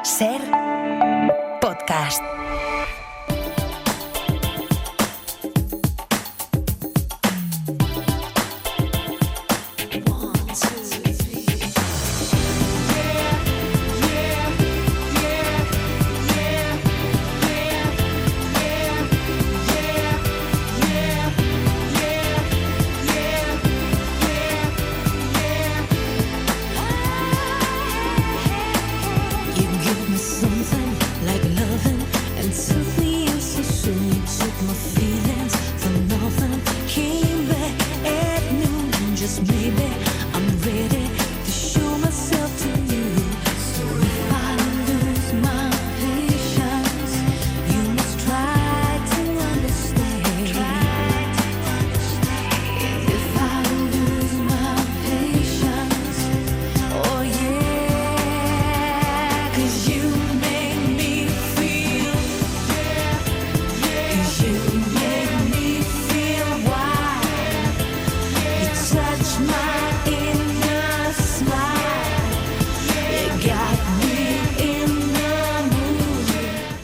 Ser podcast.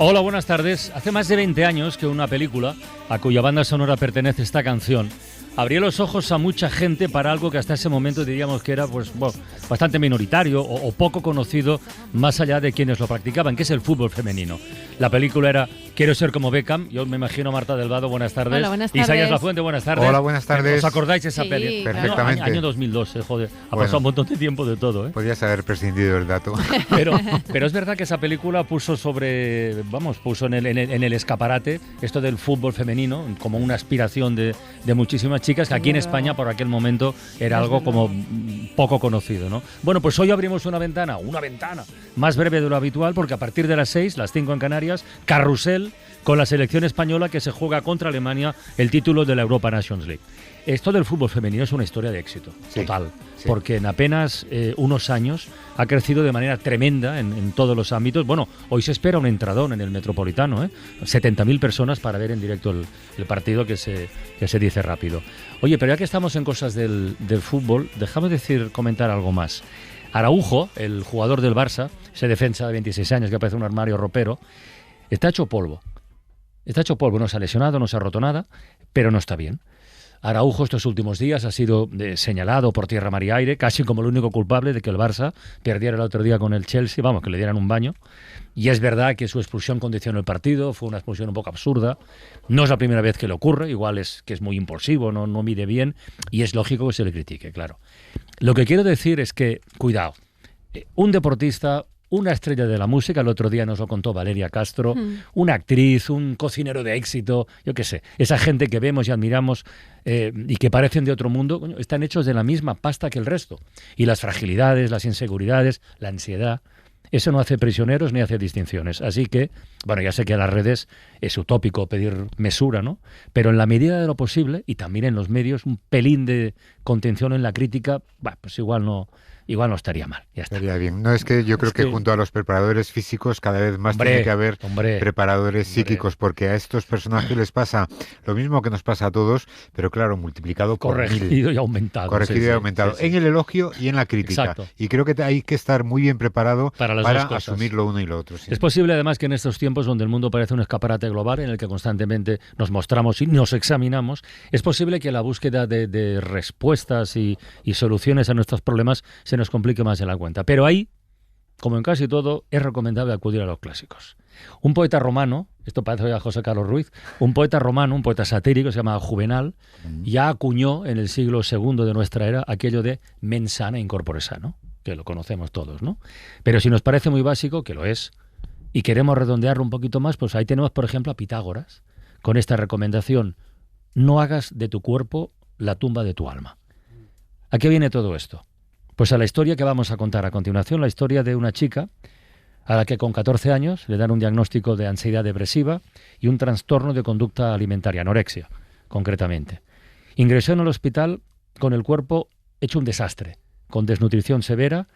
Hola, buenas tardes. Hace más de 20 años que una película, a cuya banda sonora pertenece esta canción, abrió los ojos a mucha gente para algo que hasta ese momento diríamos que era bastante minoritario o poco conocido más allá de quienes lo practicaban, que es el fútbol femenino. La película era Quiero ser como Beckham. Yo me imagino a Marta Delvado, buenas tardes. Hola, buenas tardes. Isaías Lafuente, buenas tardes. Hola, buenas tardes. ¿Os acordáis de esa Sí, peli? Perfectamente. Año 2002, joder. Ha pasado un montón de tiempo de todo, Podrías haber prescindido del dato. Pero es verdad que esa película puso en el escaparate esto del fútbol femenino como una aspiración de muchísimas chicas que aquí en España por aquel momento era algo como poco conocido, ¿no? Bueno, pues hoy abrimos una ventana más breve de lo habitual, porque a partir de las 6, las 5 en Canarias, carrusel con la selección española que se juega contra Alemania el título de la Europa Nations League. Esto del fútbol femenino es una historia de éxito, total, porque en apenas unos años ha crecido de manera tremenda en todos los ámbitos. Bueno, hoy se espera un entradón en el Metropolitano, 70.000 personas para ver en directo el partido que se dice rápido. Oye, pero ya que estamos en cosas del fútbol, déjame comentar algo más. Araujo, el jugador del Barça, ese defensa de 26 años que parece un armario ropero, está hecho polvo. No se ha lesionado, no se ha roto nada, pero no está bien. Araujo estos últimos días ha sido señalado por tierra, mar y aire, casi como el único culpable de que el Barça perdiera el otro día con el Chelsea, que le dieran un baño. Y es verdad que su expulsión condicionó el partido, fue una expulsión un poco absurda. No es la primera vez que le ocurre, igual es que es muy impulsivo, no mide bien, y es lógico que se le critique, claro. Lo que quiero decir es que, cuidado, un deportista, una estrella de la música, el otro día nos lo contó Valeria Castro, una actriz, un cocinero de éxito, yo qué sé, esa gente que vemos y admiramos y que parecen de otro mundo, están hechos de la misma pasta que el resto. Y las fragilidades, las inseguridades, la ansiedad, eso no hace prisioneros ni hace distinciones. Así que, ya sé que en las redes es utópico pedir mesura, ¿no? Pero en la medida de lo posible, y también en los medios, un pelín de contención en la crítica, pues igual no estaría mal. Ya está. Estaría bien. No, es que yo creo que junto a los preparadores físicos cada vez más tiene que haber preparadores psíquicos, porque a estos personajes les pasa lo mismo que nos pasa a todos, pero claro, multiplicado por 1000. Corregido y aumentado. Corregido y aumentado. En el elogio y en la crítica. Exacto. Y creo que hay que estar muy bien preparado para cosas. asumir lo uno y lo otro. Sí. Es posible además que en estos tiempos donde el mundo parece un escaparate global en el que constantemente nos mostramos y nos examinamos, es posible que la búsqueda de respuestas y soluciones a nuestros problemas se nos complique más de la cuenta. Pero ahí, como en casi todo, es recomendable acudir a los clásicos. Un poeta romano, esto parece a José Carlos Ruiz, un poeta satírico, se llama Juvenal, ya acuñó en el siglo II de nuestra era aquello de mens sana in corpore sano, que lo conocemos todos, ¿no? Pero si nos parece muy básico, que lo es, y queremos redondearlo un poquito más, pues ahí tenemos, por ejemplo, a Pitágoras, con esta recomendación: no hagas de tu cuerpo la tumba de tu alma. ¿A qué viene todo esto? Pues a la historia que vamos a contar a continuación, la historia de una chica a la que con 14 años le dan un diagnóstico de ansiedad depresiva y un trastorno de conducta alimentaria, anorexia, concretamente. Ingresó en el hospital con el cuerpo hecho un desastre, con desnutrición severa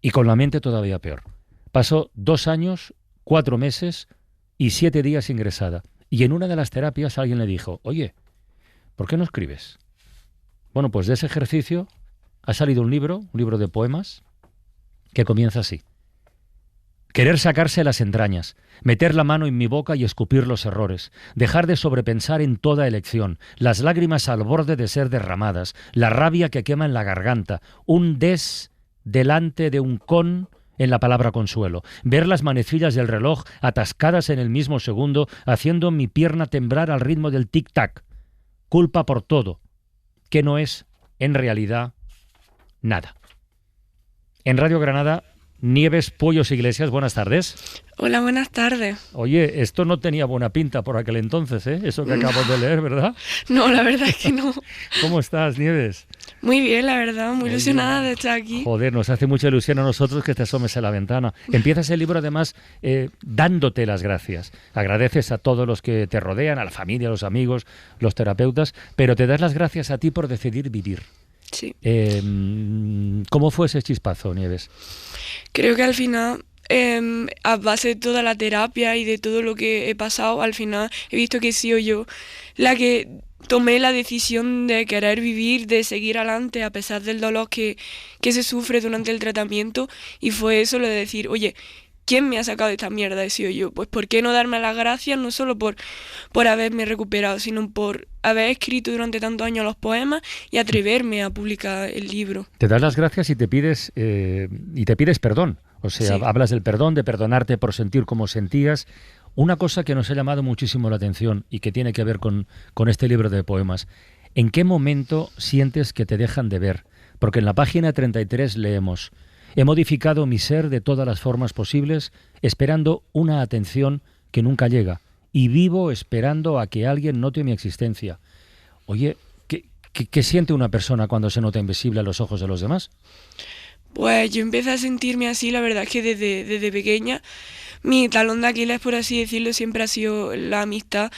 y con la mente todavía peor. Pasó 2 años, 4 meses y 7 días ingresada. Y en una de las terapias alguien le dijo: oye, ¿por qué no escribes? Bueno, pues de ese ejercicio ha salido un libro de poemas que comienza así: Querer sacarse las entrañas, meter la mano en mi boca y escupir los errores, dejar de sobrepensar en toda elección, las lágrimas al borde de ser derramadas, la rabia que quema en la garganta, un des delante de un con en la palabra consuelo, ver las manecillas del reloj atascadas en el mismo segundo, haciendo mi pierna temblar al ritmo del tic-tac. Culpa por todo, que no es, en realidad, nada. En Radio Granada, Nieves Pueyos Iglesias, buenas tardes. Hola, buenas tardes. Oye, esto no tenía buena pinta por aquel entonces, ¿eh? Eso que acabo de leer, ¿verdad? No, la verdad es que no. ¿Cómo estás, Nieves? Muy bien, la verdad, muy ilusionada de estar aquí. Joder, nos hace mucha ilusión a nosotros que te asomes a la ventana. Empiezas el libro, además, dándote las gracias. Agradeces a todos los que te rodean, a la familia, a los amigos, los terapeutas, pero te das las gracias a ti por decidir vivir. Sí. ¿Cómo fue ese chispazo, Nieves? Creo que al final, a base de toda la terapia y de todo lo que he pasado, al final he visto que he sido yo la que tomé la decisión de querer vivir, de seguir adelante a pesar del dolor que se sufre durante el tratamiento, y fue eso lo de decir, oye, ¿quién me ha sacado de esta mierda? He sido yo. Pues ¿por qué no darme las gracias? No solo por haberme recuperado, sino por haber escrito durante tantos años los poemas y atreverme a publicar el libro. Te das las gracias y te pides perdón. O sea, sí. Hablas del perdón, de perdonarte por sentir como sentías. Una cosa que nos ha llamado muchísimo la atención y que tiene que ver con este libro de poemas. ¿En qué momento sientes que te dejan de ver? Porque en la página 33 leemos: he modificado mi ser de todas las formas posibles, esperando una atención que nunca llega, y vivo esperando a que alguien note mi existencia. Oye, ¿qué siente una persona cuando se nota invisible a los ojos de los demás? Pues yo empecé a sentirme así, la verdad es que desde pequeña. Mi talón de Aquiles, por así decirlo, siempre ha sido la amistad.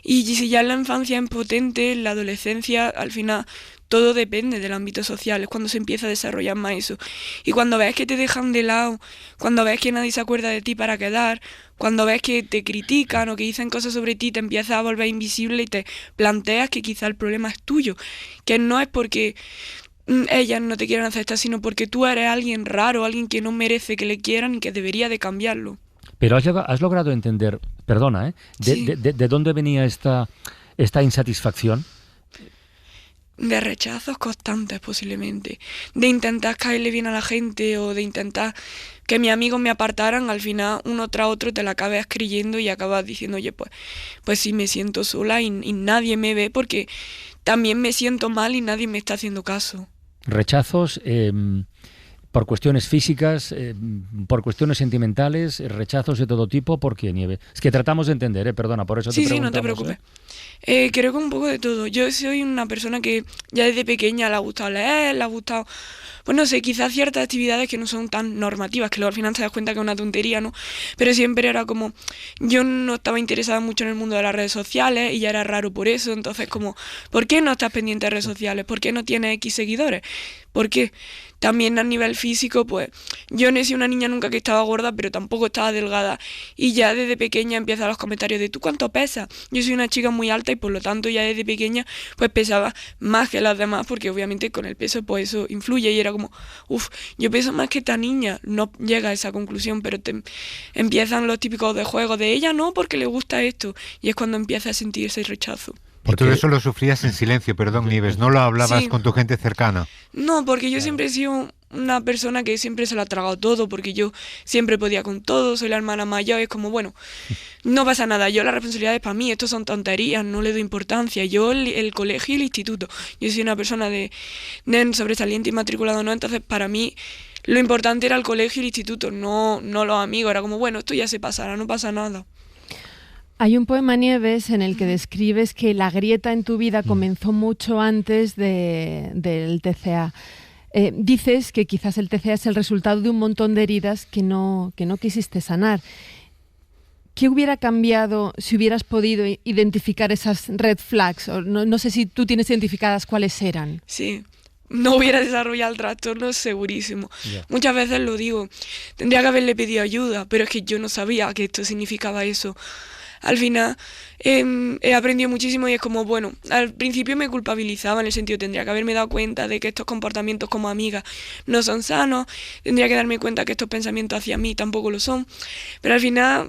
Y si ya en la infancia es potente, en la adolescencia, al final todo depende del ámbito social, es cuando se empieza a desarrollar más eso. Y cuando ves que te dejan de lado, cuando ves que nadie se acuerda de ti para quedar, cuando ves que te critican o que dicen cosas sobre ti, te empiezas a volver invisible y te planteas que quizá el problema es tuyo, que no es porque ellas no te quieran aceptar, sino porque tú eres alguien raro, alguien que no merece que le quieran y que debería de cambiarlo. Pero has logrado entender, perdona, Sí. ¿de dónde venía esta insatisfacción? De rechazos constantes, posiblemente. De intentar caerle bien a la gente o de intentar que mis amigos me apartaran. Al final, uno tras otro te la acabas creyendo y acabas diciendo, oye, pues sí, me siento sola y nadie me ve porque también me siento mal y nadie me está haciendo caso. Rechazos por cuestiones físicas, por cuestiones sentimentales, rechazos de todo tipo. ¿Por qué, Nieve? Es que tratamos de entender, perdona, por eso te preguntamos. Sí, no te preocupes. Creo que un poco de todo. Yo soy una persona que ya desde pequeña le ha gustado leer, le ha gustado, pues no sé, quizás ciertas actividades que no son tan normativas, que luego al final te das cuenta que es una tontería, ¿no? Pero siempre era como, yo no estaba interesada mucho en el mundo de las redes sociales y ya era raro por eso. Entonces como, ¿por qué no estás pendiente de redes sociales? ¿Por qué no tienes X seguidores? ¿Por qué? También a nivel físico, pues yo no he sido una niña nunca que estaba gorda, pero tampoco estaba delgada. Y ya desde pequeña empiezan los comentarios de ¿tú cuánto pesas? Yo soy una chica muy alta y por lo tanto ya desde pequeña pues pesaba más que las demás, porque obviamente con el peso pues eso influye. Y era como, yo peso más que esta niña. No llega a esa conclusión, pero empiezan los típicos de juego de ella no, porque le gusta esto. Y es cuando empieza a sentir ese rechazo. Porque todo eso lo sufrías en silencio, perdón, Nieves, ¿no lo hablabas con tu gente cercana? No, porque yo siempre he sido una persona que siempre se lo ha tragado todo, porque yo siempre podía con todo, soy la hermana mayor, es como, bueno, no pasa nada, yo la responsabilidad es para mí, esto son tonterías, no le doy importancia, yo el colegio y el instituto, yo soy una persona de sobresaliente y matriculado, ¿no? Entonces para mí lo importante era el colegio y el instituto, no los amigos, era como, bueno, esto ya se pasará, no pasa nada. Hay un poema, Nieves, en el que describes que la grieta en tu vida comenzó mucho antes del TCA. Dices que quizás el TCA es el resultado de un montón de heridas que no quisiste sanar. ¿Qué hubiera cambiado si hubieras podido identificar esas red flags? O no sé si tú tienes identificadas cuáles eran. Sí. No hubiera desarrollado el trastorno, segurísimo. Yeah. Muchas veces lo digo, tendría que haberle pedido ayuda, pero es que yo no sabía que esto significaba eso. al final he aprendido muchísimo y es como, bueno, al principio me culpabilizaba en el sentido, tendría que haberme dado cuenta de que estos comportamientos como amiga no son sanos, tendría que darme cuenta que estos pensamientos hacia mí tampoco lo son, pero al final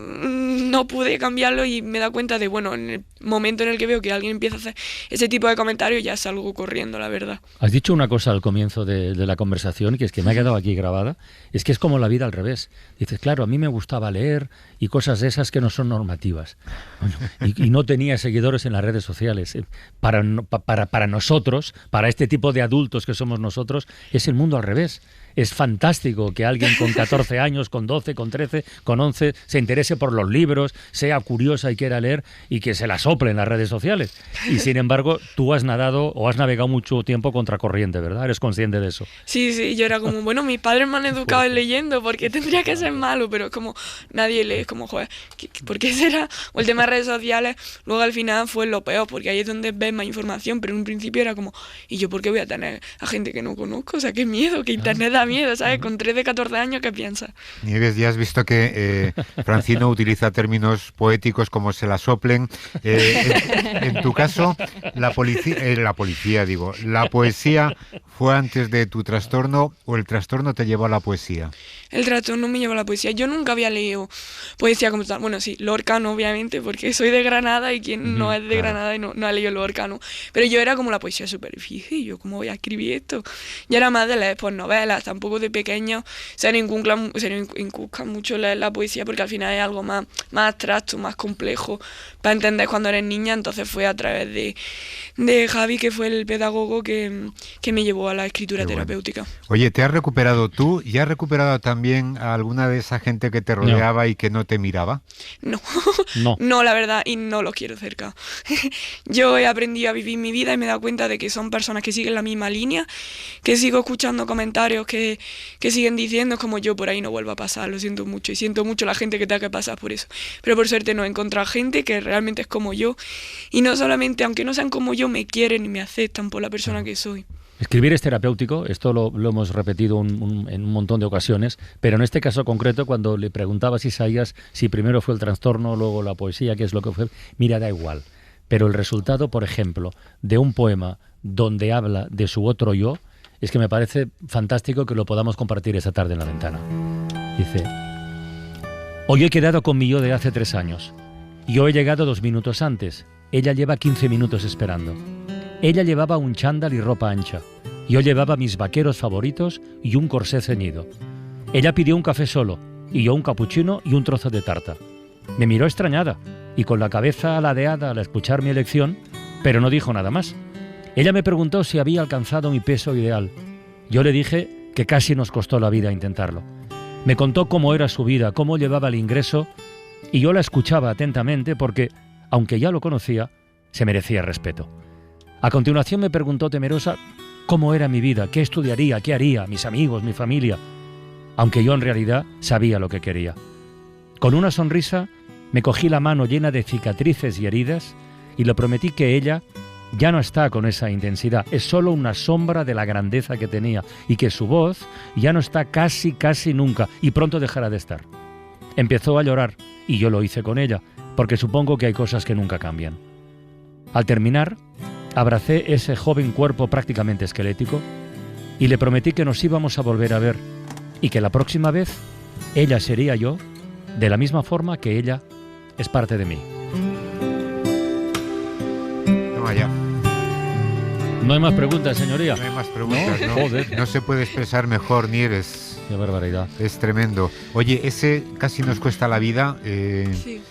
no pude cambiarlo y me he dado cuenta de, bueno, en el momento en el que veo que alguien empieza a hacer ese tipo de comentarios ya salgo corriendo, la verdad. Has dicho una cosa al comienzo de la conversación que es que me ha quedado aquí grabada, es que es como la vida al revés. Dices, claro, a mí me gustaba leer y cosas de esas que no son normativas. Bueno, y no tenía seguidores en las redes sociales. Para nosotros, para este tipo de adultos que somos nosotros, es el mundo al revés. Es fantástico que alguien con 14 años, con 12, con 13, con 11 se interese por los libros, sea curiosa y quiera leer y que se la sople en las redes sociales. Y sin embargo, tú has nadado o has navegado mucho tiempo contracorriente, ¿verdad? ¿Eres consciente de eso? Sí, yo era como, bueno, mis padres me han educado en leyendo, ¿por qué tendría que ser malo? Pero es como, nadie lee, es como, joder, ¿por qué será? O el tema de redes sociales, luego al final fue lo peor, porque ahí es donde ves más información, pero en un principio era como, ¿y yo por qué voy a tener a gente que no conozco? O sea, qué miedo, que internet da miedo, ¿sabes? Con 13, 14 años, ¿qué piensas? Nieves, ya has visto que Francino utiliza términos poéticos como se la soplen. En tu caso, la poesía fue antes de tu trastorno o el trastorno te llevó a la poesía. El trastorno me llevó a la poesía. Yo nunca había leído poesía como tal. Bueno, sí, Lorca no, obviamente, porque soy de Granada y quien no es de Granada y no ha leído Lorca, no. Pero yo era como la poesía súper difícil. Yo, ¿cómo voy a escribir esto? Yo era más de leer pues, novelas, tampoco de pequeño. Se nos inculca mucho leer la poesía porque al final es algo más abstracto, más complejo para entender cuando eres niña. Entonces fue a través de Javi, que fue el pedagogo que me llevó a la escritura terapéutica. Oye, ¿te has recuperado tú y has recuperado también a alguna de esa gente que te rodeaba y que no te miraba? No, la verdad, y no los quiero cerca. Yo he aprendido a vivir mi vida y me he dado cuenta de que son personas que siguen la misma línea, que sigo escuchando comentarios que siguen diciendo como yo por ahí no vuelvo a pasar, lo siento mucho y siento mucho la gente que tenga que pasar por eso. Pero por suerte no he encontrado gente que realmente es como yo y no solamente, aunque no sean como yo, me quieren y me aceptan por la persona que soy. Escribir es terapéutico, esto lo hemos repetido en un montón de ocasiones, pero en este caso concreto, cuando le preguntabas a Isaías si primero fue el trastorno, luego la poesía, qué es lo que fue, mira, da igual. Pero el resultado, por ejemplo, de un poema donde habla de su otro yo, es que me parece fantástico que lo podamos compartir esta tarde en La Ventana. Dice, hoy he quedado con mi yo de hace 3 años. Yo he llegado 2 minutos antes. Ella lleva 15 minutos esperando. Ella llevaba un chándal y ropa ancha. Yo llevaba mis vaqueros favoritos y un corsé ceñido. Ella pidió un café solo y yo un capuchino y un trozo de tarta. Me miró extrañada y con la cabeza aladeada al escuchar mi elección, pero no dijo nada más. Ella me preguntó si había alcanzado mi peso ideal. Yo le dije que casi nos costó la vida intentarlo. Me contó cómo era su vida, cómo llevaba el ingreso, y yo la escuchaba atentamente porque, aunque ya lo conocía, se merecía respeto. A continuación me preguntó temerosa cómo era mi vida, qué estudiaría, qué haría, mis amigos, mi familia, aunque yo en realidad sabía lo que quería. Con una sonrisa me cogí la mano llena de cicatrices y heridas y le prometí que ella ya no está con esa intensidad, es solo una sombra de la grandeza que tenía y que su voz ya no está casi nunca y pronto dejará de estar. Empezó a llorar y yo lo hice con ella, porque supongo que hay cosas que nunca cambian. Al terminar, abracé ese joven cuerpo prácticamente esquelético y le prometí que nos íbamos a volver a ver y que la próxima vez ella sería yo de la misma forma que ella es parte de mí. Toma ya. No hay más preguntas, señoría. No hay más preguntas, ¿no? Joder. No se puede expresar mejor, Nieves. Qué barbaridad. Es tremendo. Oye, ese casi nos cuesta la vida. Sí.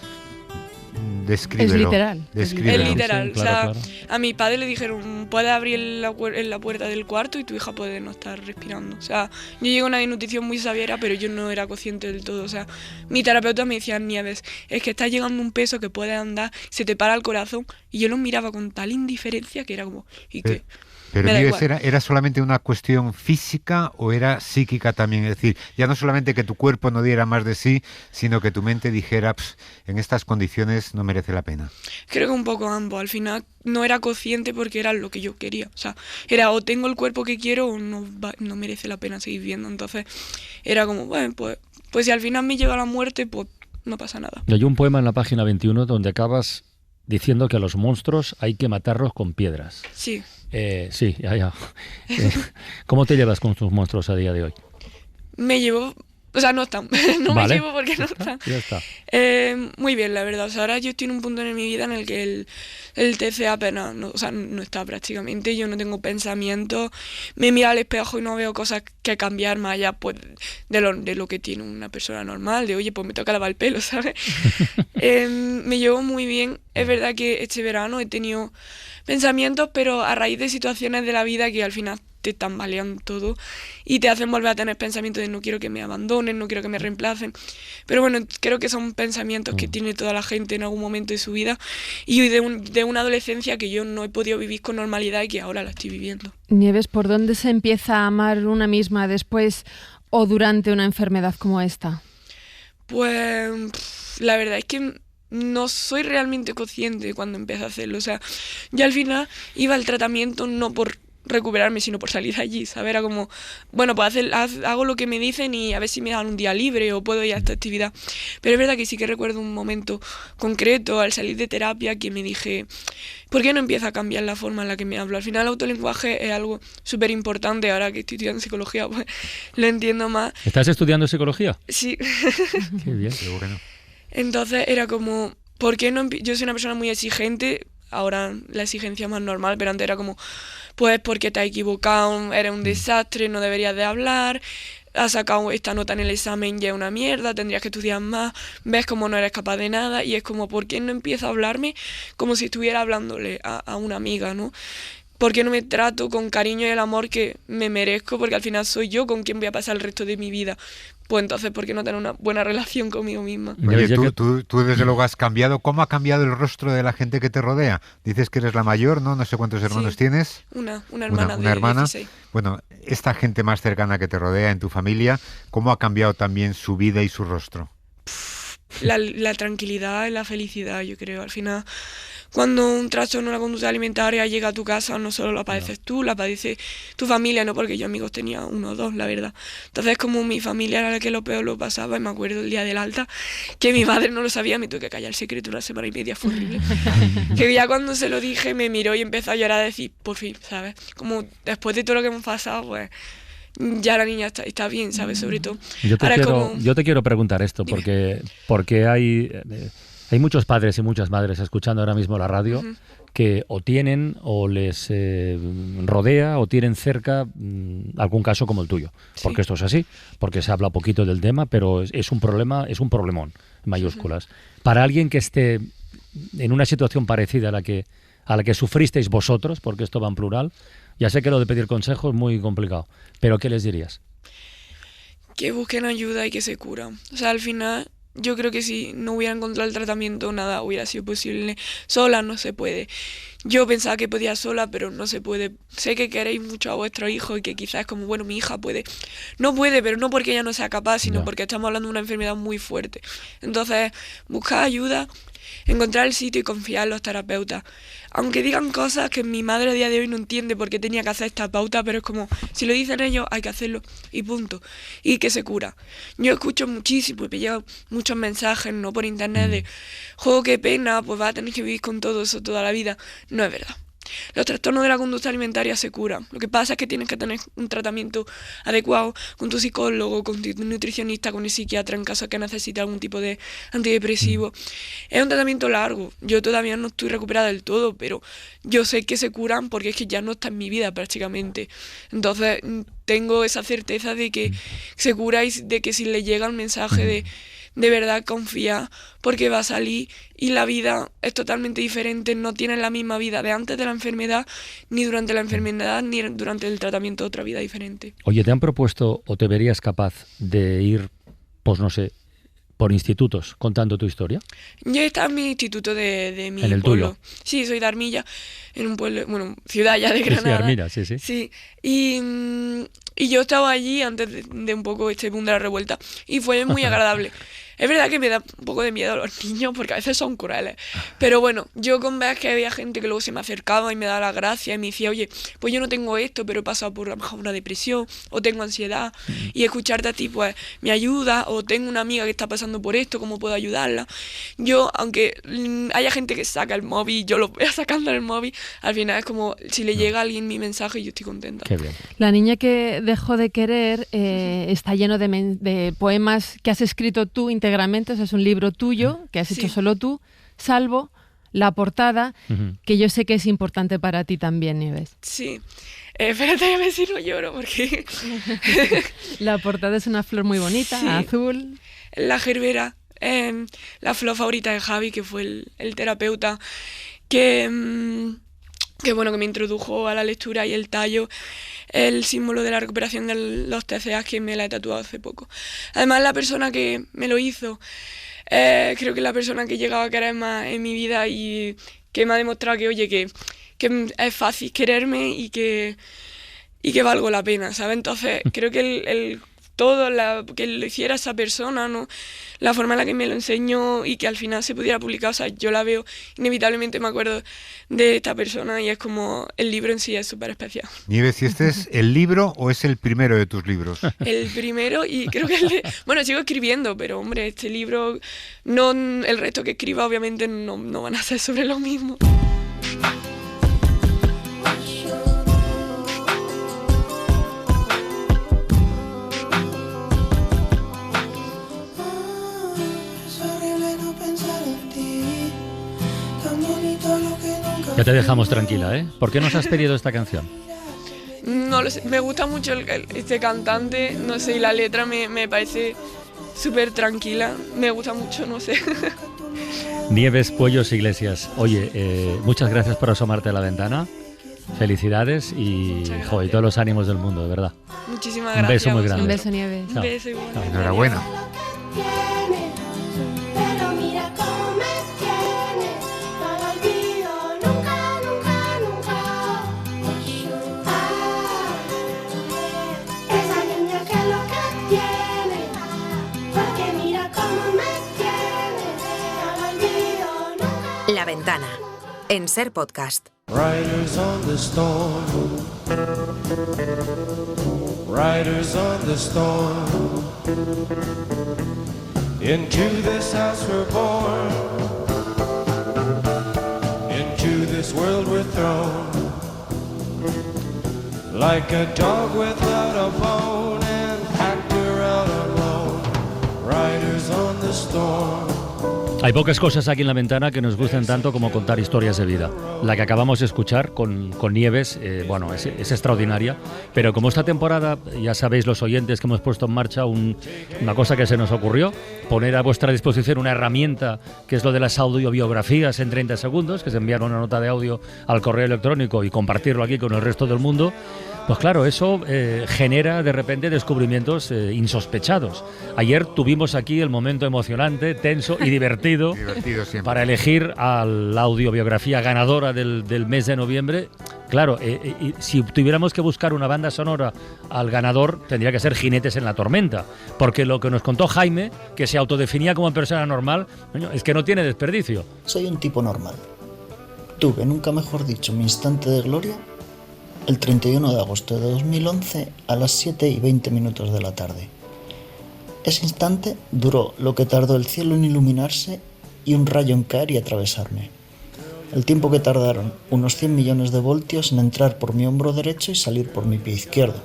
Es Descríbelo. literal. Es literal. Sí, claro, o sea, a mi padre le dijeron, puedes abrir la puerta del cuarto y tu hija puede no estar respirando. O sea, yo llegué a una desnutrición muy severa, pero yo no era consciente del todo. O sea, mi terapeuta me decía, Nieves, es que estás llegando a un peso que puedes andar, se te para el corazón. Y yo lo miraba con tal indiferencia que era como, ¿y qué? Pero Nieves, ¿era solamente una cuestión física o era psíquica también? Es decir, ya no solamente que tu cuerpo no diera más de sí, sino que tu mente dijera, en estas condiciones no merece la pena. Creo que un poco ambos. Al final no era consciente porque era lo que yo quería. O sea, era o tengo el cuerpo que quiero o no merece la pena seguir viviendo. Entonces era como, bueno, pues si al final me llega la muerte, pues no pasa nada. Hay un poema en la página 21 donde acabas diciendo que a los monstruos hay que matarlos con piedras. Sí. Sí, ya. ¿Cómo te llevas con tus monstruos a día de hoy? Me llevo... O sea, no están. No Vale. me llevo porque no están. Ya está. Muy bien, la verdad. O sea, ahora yo estoy en un punto en mi vida en el que el TCA apenas no está prácticamente. Yo no tengo pensamientos. Me miro al espejo y no veo cosas que cambiar más allá pues, de lo que tiene una persona normal. De, oye, pues me toca lavar el pelo, ¿sabes? Me llevo muy bien. Es verdad que este verano he tenido pensamientos, pero a raíz de situaciones de la vida que al final te tambalean todo y te hacen volver a tener pensamientos de no quiero que me abandonen, no quiero que me reemplacen. Pero bueno, creo que son pensamientos que tiene toda la gente en algún momento de su vida y de una adolescencia que yo no he podido vivir con normalidad y que ahora la estoy viviendo. Nieves, ¿por dónde se empieza a amar una misma después o durante una enfermedad como esta? Pues la verdad es que no soy realmente consciente cuando empecé a hacerlo. O sea, yo al final iba al tratamiento no por recuperarme, sino por salir de allí, ¿sabes? Era como, bueno, pues hago lo que me dicen y a ver si me dan un día libre o puedo ir a esta actividad. Pero es verdad que sí que recuerdo un momento concreto al salir de terapia que me dije, ¿por qué no empiezo a cambiar la forma en la que me hablo? Al final el autolenguaje es algo súper importante. Ahora que estoy estudiando psicología, pues lo entiendo más. ¿Estás estudiando psicología? Sí. Qué bien. Qué bueno. Entonces era como, ¿por qué no? Yo soy una persona muy exigente, ahora la exigencia es más normal, pero antes era como, pues porque te has equivocado, eres un desastre, no deberías de hablar, has sacado esta nota en el examen ya es una mierda, tendrías que estudiar más, ves como no eres capaz de nada, y es como, ¿por qué no empiezo a hablarme como si estuviera hablándole a una amiga, ¿no? ¿Por qué no me trato con cariño y el amor que me merezco? Porque al final soy yo con quien voy a pasar el resto de mi vida. Pues entonces, ¿por qué no tener una buena relación conmigo misma? Oye, Ya que- tú desde luego has cambiado. ¿Cómo ha cambiado el rostro de la gente que te rodea? Dices que eres la mayor, ¿no? No sé cuántos hermanos Sí. tienes. Una hermana Una de hermana. 16. Bueno, esta gente más cercana que te rodea en tu familia, ¿cómo ha cambiado también su vida y su rostro? La tranquilidad y la felicidad, yo creo. Al final, cuando un trastorno de la conducta alimentaria llega a tu casa, no solo lo padeces tú, la padece tu familia, no porque yo amigos tenía 1 o 2, la verdad. Entonces, como mi familia era la que lo peor lo pasaba, y me acuerdo el día del alta, que mi madre no lo sabía, me tuve que callar el secreto 1 semana y media, fue horrible. Que ya cuando se lo dije, me miró y empezó a llorar a decir, por fin, ¿sabes? Como después de todo lo que hemos pasado, pues ya la niña está bien, ¿sabes? Sobre todo. Yo Ahora es como... te quiero preguntar esto, porque hay muchos padres y muchas madres escuchando ahora mismo la radio que o tienen o les rodea o tienen cerca algún caso como el tuyo. Porque esto es así, porque se habla poquito del tema, pero es un problema, es un problemón, en mayúsculas. Para alguien que esté en una situación parecida a la que sufristeis vosotros, porque esto va en plural, ya sé que lo de pedir consejo es muy complicado, pero ¿qué les dirías? Que busquen ayuda y que se curan. O sea, al final, yo creo que si no hubiera encontrado el tratamiento, nada hubiera sido posible. Sola no se puede. Yo pensaba que podía sola, pero no se puede. Sé que queréis mucho a vuestro hijo y que quizás es como, bueno, mi hija puede. No puede, pero no porque ella no sea capaz, sino porque estamos hablando de una enfermedad muy fuerte. Entonces, buscar ayuda, encontrar el sitio y confiar en los terapeutas. Aunque digan cosas que mi madre a día de hoy no entiende por qué tenía que hacer esta pauta, pero es como, si lo dicen ellos, hay que hacerlo y punto. Y que se cura. Yo escucho muchísimo y me llegan muchos mensajes, no por internet, de, jo, qué pena, pues vas a tener que vivir con todo eso toda la vida. No es verdad. Los trastornos de la conducta alimentaria se curan. Lo que pasa es que tienes que tener un tratamiento adecuado con tu psicólogo, con tu nutricionista, con el psiquiatra en caso de que necesites algún tipo de antidepresivo. Es un tratamiento largo. Yo todavía no estoy recuperada del todo, pero yo sé que se curan porque es que ya no está en mi vida prácticamente. Entonces tengo esa certeza de que se cura y de que si le llega el mensaje de verdad confía, porque va a salir y la vida es totalmente diferente, no tienes la misma vida de antes de la enfermedad, ni durante la enfermedad, ni durante el tratamiento, otra vida diferente. Oye, ¿te han propuesto o te verías capaz de ir, pues no sé, por institutos contando tu historia? Yo estaba en mi instituto de mi ¿En el pueblo. tuyo? Sí, soy de Armilla, en un pueblo, bueno, ciudad ya de Sí, Granada. Armilla, sí. Sí, y yo estaba allí antes de un poco este boom de la revuelta y fue muy agradable. Es verdad que me da un poco de miedo a los niños porque a veces son crueles. Pero bueno, yo con ver que había gente que luego se me acercaba y me daba las gracias y me decía, oye, pues yo no tengo esto, pero he pasado por a lo mejor una depresión o tengo ansiedad, y escucharte a ti pues me ayuda, o tengo una amiga que está pasando por esto, ¿cómo puedo ayudarla? Yo, aunque haya gente que saca el móvil, yo lo voy sacando en el móvil, al final es como si le llega a alguien mi mensaje, yo estoy contenta. Qué bien. La niña que dejó de querer está lleno de poemas que has escrito tú íntegramente, o sea, es un libro tuyo que has hecho solo tú, salvo la portada, que yo sé que es importante para ti también, Nieves. Sí. Espérate a ver si no lloro, porque... La portada es una flor muy bonita, azul. La gerbera, la flor favorita de Javi, que fue el terapeuta, que bueno, que me introdujo a la lectura, y el tallo, el símbolo de la recuperación de los TCA, que me la he tatuado hace poco. Además, la persona que me lo hizo, creo que es la persona que llegaba a querer más en mi vida y que me ha demostrado que, oye, que es fácil quererme y que valgo la pena, ¿sabes? Entonces, creo que que lo hiciera esa persona, ¿no? La forma en la que me lo enseñó y que al final se pudiera publicar, o sea, yo la veo, inevitablemente me acuerdo de esta persona, y es como el libro en sí es súper especial. Nieves, ¿y este es el libro o es el primero de tus libros? El primero, y creo que bueno, sigo escribiendo, pero hombre, este libro, no, el resto que escriba obviamente no van a ser sobre lo mismo. Ya te dejamos tranquila, ¿eh? ¿Por qué nos has pedido esta canción? No lo sé, me gusta mucho este cantante, no sé, y la letra me parece súper tranquila, me gusta mucho, no sé. Nieves Puellos Iglesias, oye, muchas gracias por asomarte a la ventana, felicidades y todos los ánimos del mundo, de verdad. Muchísimas gracias. Un beso muy grande. Un beso, Nieves. Un beso igual. Enhorabuena. La Ventana, en Ser Podcast. Riders on the storm. Riders on the storm. Into this house we're born. Into this world we're thrown. Like a dog without a bone, an actor out alone. Riders on the storm. Hay pocas cosas aquí en La Ventana que nos gusten tanto como contar historias de vida. La que acabamos de escuchar con Nieves, bueno, es extraordinaria, pero como esta temporada, ya sabéis los oyentes que hemos puesto en marcha una cosa que se nos ocurrió, poner a vuestra disposición una herramienta que es lo de las audiobiografías en 30 segundos, que se envían una nota de audio al correo electrónico y compartirlo aquí con el resto del mundo. Pues claro, eso genera de repente descubrimientos insospechados. Ayer tuvimos aquí el momento emocionante, tenso y divertido para elegir a la audiobiografía ganadora del mes de noviembre. Claro, si tuviéramos que buscar una banda sonora al ganador, tendría que ser Jinetes en la Tormenta, porque lo que nos contó Jaime, que se autodefinía como persona normal, es que no tiene desperdicio. Soy un tipo normal. Tuve, nunca mejor dicho, mi instante de gloria el 31 de agosto de 2011 a las 7:20 de la tarde. Ese instante duró lo que tardó el cielo en iluminarse y un rayo en caer y atravesarme. El tiempo que tardaron unos 100 millones de voltios en entrar por mi hombro derecho y salir por mi pie izquierdo.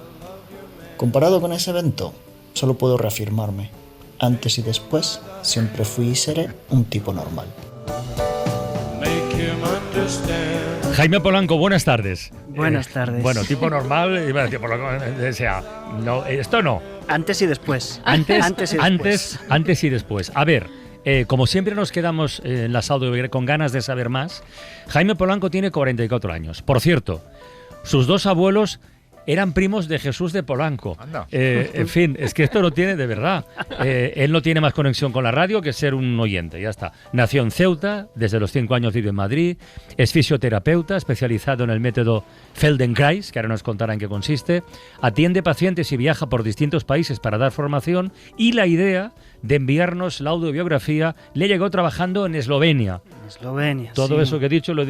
Comparado con ese evento, solo puedo reafirmarme. Antes y después, siempre fui y seré un tipo normal. Jaime Polanco, buenas tardes. Buenas tardes. Bueno, tipo normal, tipo, o sea, no, esto no. Antes y después. Antes y después. A ver, como siempre nos quedamos en la audio con ganas de saber más. Jaime Polanco tiene 44 años. Por cierto, sus dos abuelos eran primos de Jesús de Polanco. Anda. En fin, es que esto no tiene de verdad. Él no tiene más conexión con la radio que ser un oyente, ya está. Nació en Ceuta, desde los 5 años vive en Madrid, es fisioterapeuta especializado en el método Feldenkrais, que ahora nos contará en qué consiste, atiende pacientes y viaja por distintos países para dar formación, y la idea de enviarnos la autobiografía le llegó trabajando en Eslovenia. Eslovenia. Todo sí. eso que he dicho lo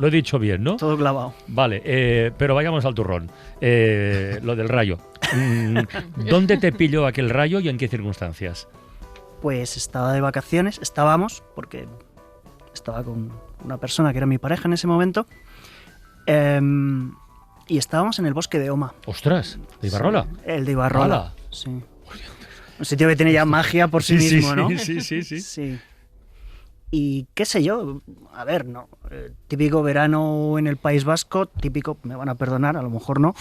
he dicho bien, ¿no? Todo clavado. Vale, pero vayamos al turrón. Lo del rayo. ¿Dónde te pilló aquel rayo y en qué circunstancias? Pues estábamos, porque estaba con una persona que era mi pareja en ese momento, y estábamos en el bosque de Oma. ¡Ostras! ¿De Ibarrola? Sí, el de Ibarrola. ¡Hala! Sí. Un sitio que tiene ya magia por sí mismo, ¿no? Sí. Y qué sé yo, a ver, no, típico verano en el País Vasco, típico, me van a perdonar, a lo mejor no,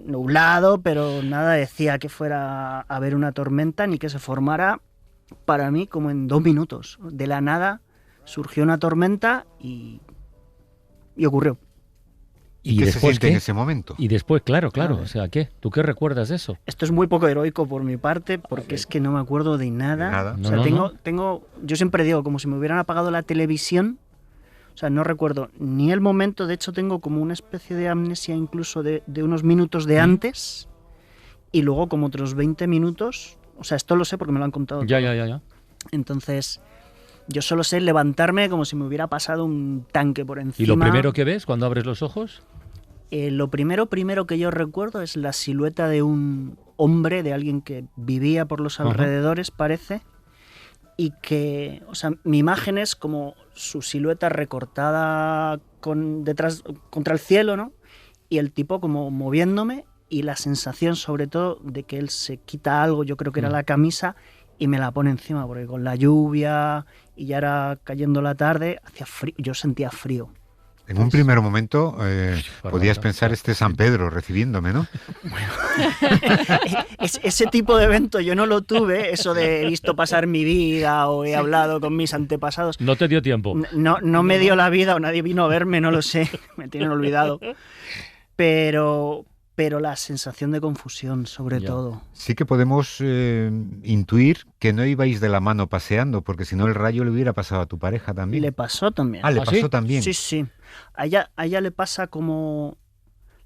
nublado, pero nada decía que fuera a haber una tormenta ni que se formara, para mí, como en 2 minutos. De la nada surgió una tormenta y ocurrió. ¿Y qué se siente qué? en ese momento? Y después, claro, A ver. o sea, ¿qué? ¿Tú qué recuerdas de eso? Esto es muy poco heroico por mi parte, porque es que no me acuerdo de nada. De nada. O No, sea, no, tengo, yo siempre digo, como si me hubieran apagado la televisión. O sea, no recuerdo ni el momento. De hecho, tengo como una especie de amnesia incluso de unos minutos de antes, y luego como otros 20 minutos. O sea, esto lo sé porque me lo han contado. Ya. Entonces, yo solo sé levantarme como si me hubiera pasado un tanque por encima. ¿Y lo primero que ves cuando abres los ojos? Lo primero que yo recuerdo es la silueta de un hombre, de alguien que vivía por los alrededores, parece, y que, o sea, mi imagen es como su silueta recortada detrás contra el cielo, ¿no? Y el tipo como moviéndome, y la sensación sobre todo de que él se quita algo, yo creo que era la camisa, y me la pone encima, porque con la lluvia y ya era cayendo la tarde, hacía frío, yo sentía frío. En un primer momento podías bárbaro. pensar, este San Pedro recibiéndome, ¿no? Ese tipo de evento yo no lo tuve, eso de he visto pasar mi vida o he hablado con mis antepasados. No te dio tiempo. No me dio la vida o nadie vino a verme, no lo sé, me tienen olvidado. Pero la sensación de confusión, sobre Ya. todo. Sí que podemos intuir que no ibais de la mano paseando, porque si no el rayo le hubiera pasado a tu pareja también. Le pasó también. Ah, le ¿Ah, pasó sí? también. Sí. A ella le pasa como...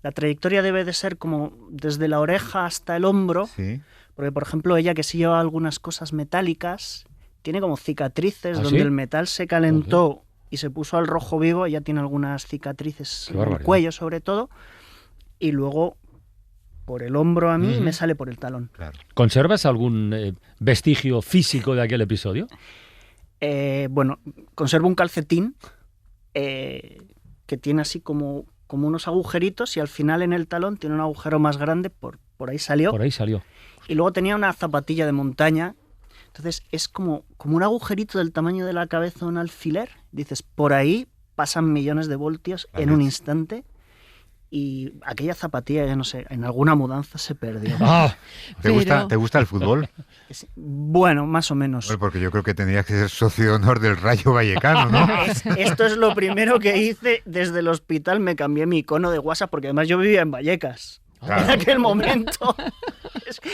La trayectoria debe de ser como desde la oreja hasta el hombro, Sí. porque por ejemplo ella, que sí lleva algunas cosas metálicas, tiene como cicatrices ¿Ah, donde sí? el metal se calentó y se puso al rojo vivo. Ella tiene algunas cicatrices Qué en el barbaridad. cuello sobre todo, y luego por el hombro a mí Ujú. me sale por el talón. Claro. ¿Conservas algún vestigio físico de aquel episodio? Bueno, conservo un calcetín que tiene así como unos agujeritos, y al final en el talón tiene un agujero más grande, por ahí salió. Por ahí salió. Y luego tenía una zapatilla de montaña. Entonces es como un agujerito del tamaño de la cabeza de un alfiler. Dices, por ahí pasan millones de voltios La en un leche. instante. Y aquella zapatilla, ya no sé, en alguna mudanza se perdió. ¡Ah! ¿Te gusta el fútbol? Bueno, más o menos. Bueno, porque yo creo que tendrías que ser socio de honor del Rayo Vallecano, ¿no? Esto es lo primero que hice desde el hospital. Me cambié mi icono de WhatsApp, porque además yo vivía en Vallecas. Claro. En aquel momento.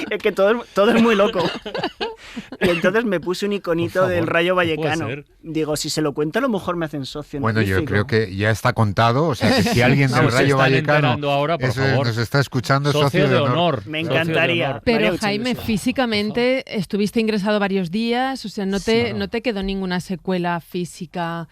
Es que todo es muy loco. Y entonces me puse un iconito Por favor, del Rayo no puede Vallecano. ser. Digo, si se lo cuento, a lo mejor me hacen socio. Bueno, yo honorífico. creo que ya está contado, o sea, que si alguien del Vamos, se Rayo están Vallecano enterando ahora, por favor. nos está escuchando, Socio de honor. Me Socio de encantaría. honor. Pero María Jaime, Uchendusa. físicamente estuviste ingresado varios días, o sea, no Sí. te quedó ninguna secuela física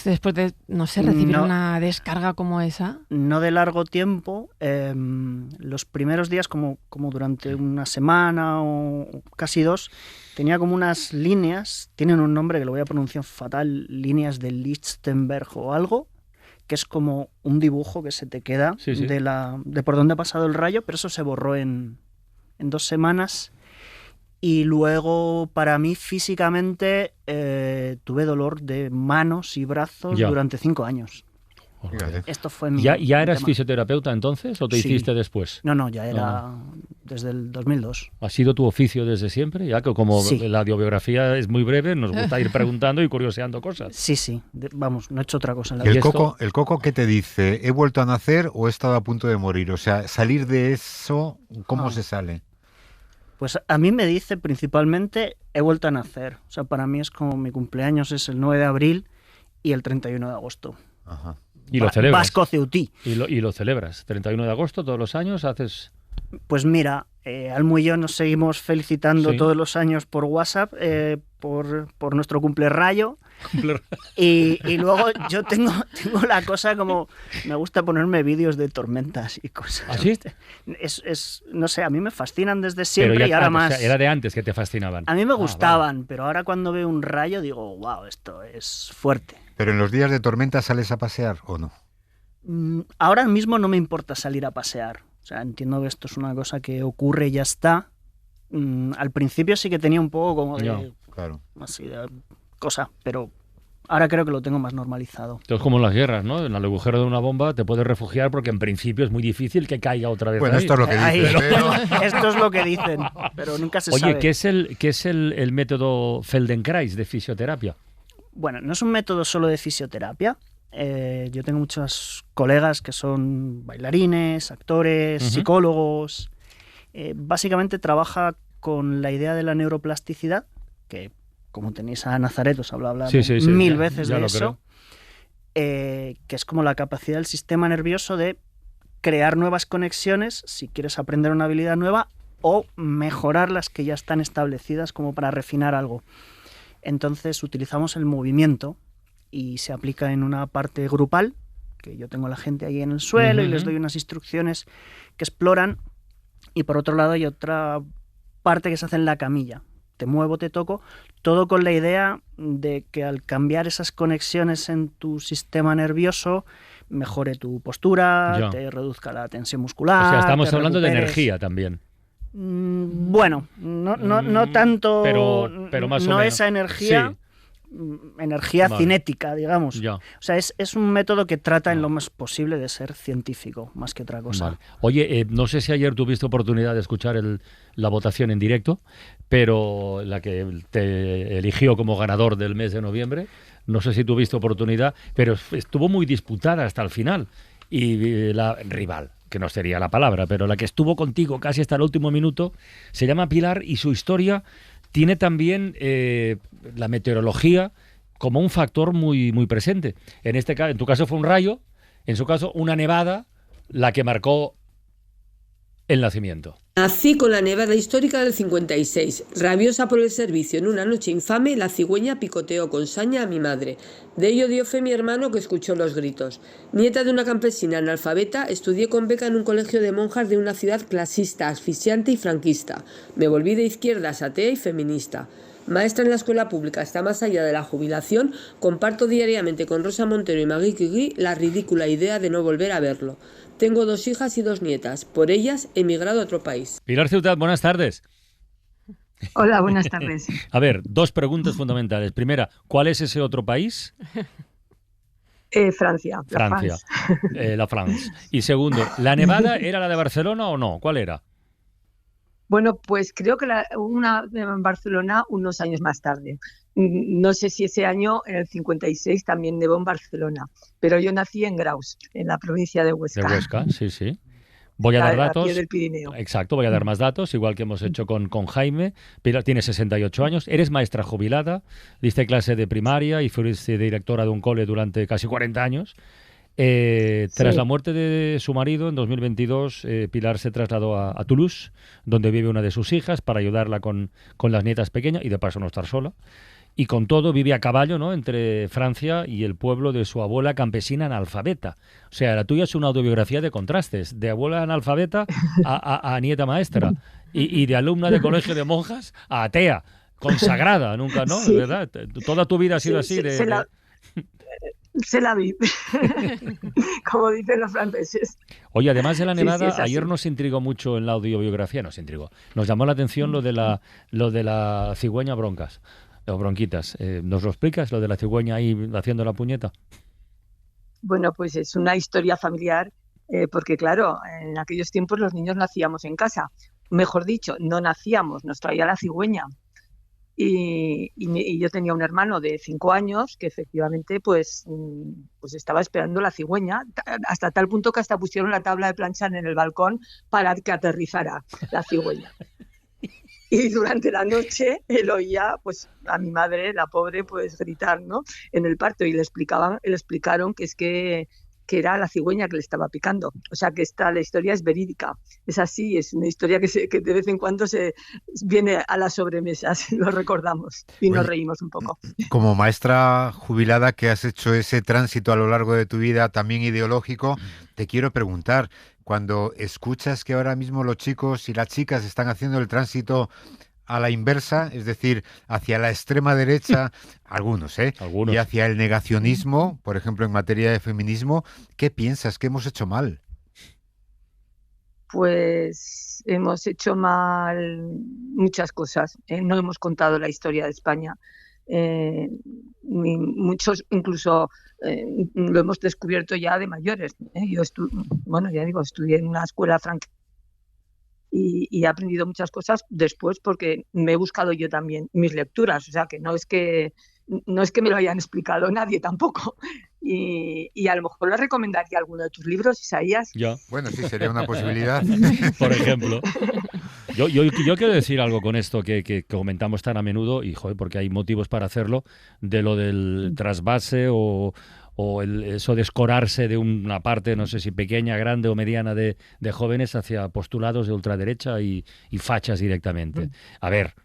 después de, no sé, recibir No. una descarga como esa. No de largo tiempo. Los primeros días, como durante una semana o casi 2, tenía como unas líneas, tienen un nombre que lo voy a pronunciar fatal, líneas de Lichtenberg o algo, que es como un dibujo que se te queda Sí. de por dónde ha pasado el rayo, pero eso se borró en 2 semanas. Y luego, para mí, físicamente, tuve dolor de manos y brazos Ya. durante 5 años. Fíjate. Esto fue mi... ¿Ya mi eras tema. fisioterapeuta entonces o te Sí. hiciste después? No, ya era desde el 2002. ¿Ha sido tu oficio desde siempre? Ya que como Sí. la audiobiografía es muy breve, nos gusta ir preguntando y curioseando cosas. Sí, vamos, no he hecho otra cosa en la ¿Y vida. el ¿Y esto? coco, el coco qué te dice? ¿He vuelto a nacer o he estado a punto de morir? O sea, salir de eso, ¿cómo se sale? Pues a mí me dice principalmente, he vuelto a nacer. O sea, para mí es como mi cumpleaños es el 9 de abril y el 31 de agosto. Ajá. Y lo celebras. Vasco Ceutí. Y lo celebras. 31 de agosto, todos los años, haces... Pues mira, Almu y yo nos seguimos felicitando Sí. todos los años por WhatsApp por nuestro cumplerrayo. Y luego yo tengo la cosa como, me gusta ponerme vídeos de tormentas y cosas. ¿Ah, sí? No sé, a mí me fascinan desde Pero siempre ya y ahora o sea, más. era de antes que te fascinaban. A mí me Ah, gustaban, pero ahora cuando veo un rayo digo, wow, esto es fuerte. ¿Pero en los días de tormenta sales a pasear o no? Ahora mismo no me importa salir a pasear. O sea, entiendo que esto es una cosa que ocurre y ya está. Al principio sí que tenía un poco como de... Ya. Claro. así de cosa, pero ahora creo que lo tengo más normalizado. Entonces, como en las guerras, ¿no? En el agujero de una bomba te puedes refugiar porque en principio es muy difícil que caiga otra vez. Bueno, ahí. esto es lo que Ahí- dices, pero... Esto es lo que dicen, pero nunca se Oye, sabe. ¿qué es el método Feldenkrais de fisioterapia? Bueno, no es un método solo de fisioterapia. Yo tengo muchos colegas que son bailarines, actores, Ujú. psicólogos. Básicamente trabaja con la idea de la neuroplasticidad, que como tenéis a Nazaret os hablo hablado Sí, sí, sí, mil ya- veces ya de lo eso, que es como la capacidad del sistema nervioso de crear nuevas conexiones si quieres aprender una habilidad nueva o mejorar las que ya están establecidas como para refinar algo. Entonces utilizamos el movimiento y se aplica en una parte grupal, que yo tengo a la gente ahí en el suelo y les doy unas instrucciones que exploran, y por otro lado hay otra parte que se hace en la camilla. Te muevo, te toco, todo con la idea de que al cambiar esas conexiones en tu sistema nervioso mejore tu postura, Ya. te reduzca la tensión muscular. O sea, estamos te hablando de recuperes. energía también. Bueno, no tanto, pero más o no menos. esa energía, energía Vale. cinética, digamos. Ya. O sea, es un método que trata en Ah. lo más posible de ser científico, más que otra cosa. Vale. Oye, no sé si ayer tuviste oportunidad de escuchar la votación en directo, pero la que te eligió como ganador del mes de noviembre, no sé si tuviste oportunidad, pero estuvo muy disputada hasta el final. Y la rival, que no sería la palabra, pero la que estuvo contigo casi hasta el último minuto, se llama Pilar y su historia tiene también la meteorología como un factor muy, muy presente. En tu caso fue un rayo, en su caso una nevada, la que marcó el nacimiento. Nací con la nevada histórica del 56. Rabiosa por el servicio, en una noche infame, la cigüeña picoteó con saña a mi madre. De ello dio fe mi hermano, que escuchó los gritos. Nieta de una campesina analfabeta, estudié con beca en un colegio de monjas de una ciudad clasista, asfixiante y franquista. Me volví de izquierdas, atea y feminista. Maestra en la escuela pública hasta más allá de la jubilación, comparto diariamente con Rosa Montero y Magui Curie la ridícula idea de no volver a verlo. Tengo 2 hijas y 2 nietas. Por ellas he emigrado a otro país. Pilar Ciutat, buenas tardes. Hola, buenas tardes. A ver, 2 preguntas fundamentales. Primera, ¿cuál es ese otro país? Francia. La Francia. France. La France. Y segundo, ¿la nevada era la de Barcelona o no? ¿Cuál era? Bueno, pues creo que una en Barcelona unos años más tarde. No sé si ese año, en el 56, también nevó en Barcelona, pero yo nací en Graus, en la provincia de Huesca. De Huesca, sí, sí. Voy a dar A datos. pie del Pirineo. Exacto, voy a dar más datos, igual que hemos hecho con Jaime. Pilar tiene 68 años, eres maestra jubilada, diste clase de primaria y fuiste directora de un cole durante casi 40 años. Tras la muerte de su marido en 2022, Pilar se trasladó a Toulouse, donde vive una de sus hijas, para ayudarla con las nietas pequeñas y de paso no estar sola. Y con todo vive a caballo, ¿no?, entre Francia y el pueblo de su abuela campesina analfabeta. O sea, la tuya es una autobiografía de contrastes, de abuela analfabeta a nieta maestra y de alumna de colegio de monjas a atea, consagrada, nunca, ¿no? Sí. ¿Verdad? Toda tu vida ha sido así. Se la vi, como dicen los franceses. Oye, además de la Sí, nevada, es así. ayer nos intrigó mucho en la audiobiografía, nos llamó la atención lo de la cigüeña broncas, o bronquitas. ¿Nos lo explicas, lo de la cigüeña ahí haciendo la puñeta? Bueno, pues es una historia familiar, porque claro, en aquellos tiempos los niños nacíamos en casa. Mejor dicho, no nacíamos, nos traía la cigüeña. Y yo tenía un hermano de 5 años que efectivamente pues estaba esperando la cigüeña, hasta tal punto que hasta pusieron la tabla de planchar en el balcón para que aterrizara la cigüeña. Y durante la noche él oía pues a mi madre, la pobre, pues gritar, ¿no?, en el parto, y le explicaron que es que era la cigüeña que le estaba picando. O sea que la historia es verídica. Es así, es una historia que de vez en cuando se viene a las sobremesas, lo recordamos y nos reímos un poco. Como maestra jubilada que has hecho ese tránsito a lo largo de tu vida, también ideológico, te quiero preguntar, cuando escuchas que ahora mismo los chicos y las chicas están haciendo el tránsito a la inversa, es decir, hacia la extrema derecha, algunos, y hacia el negacionismo, por ejemplo, en materia de feminismo, ¿qué piensas? ¿Qué hemos hecho mal? Pues hemos hecho mal muchas cosas. No hemos contado la historia de España. Muchos incluso lo hemos descubierto ya de mayores. Yo estudié en una escuela franquista y he aprendido muchas cosas después porque me he buscado yo también mis lecturas. O sea que no es que me lo hayan explicado nadie tampoco. Y a lo mejor le recomendaría alguno de tus libros, Isaías. Ya. Bueno, sí, sería una posibilidad. Por ejemplo. Yo quiero decir algo con esto que comentamos tan a menudo, y joder, porque hay motivos para hacerlo, de lo del trasvase o eso de escorarse de una parte, no sé si pequeña, grande o mediana, de jóvenes hacia postulados de ultraderecha y fachas directamente. A ver,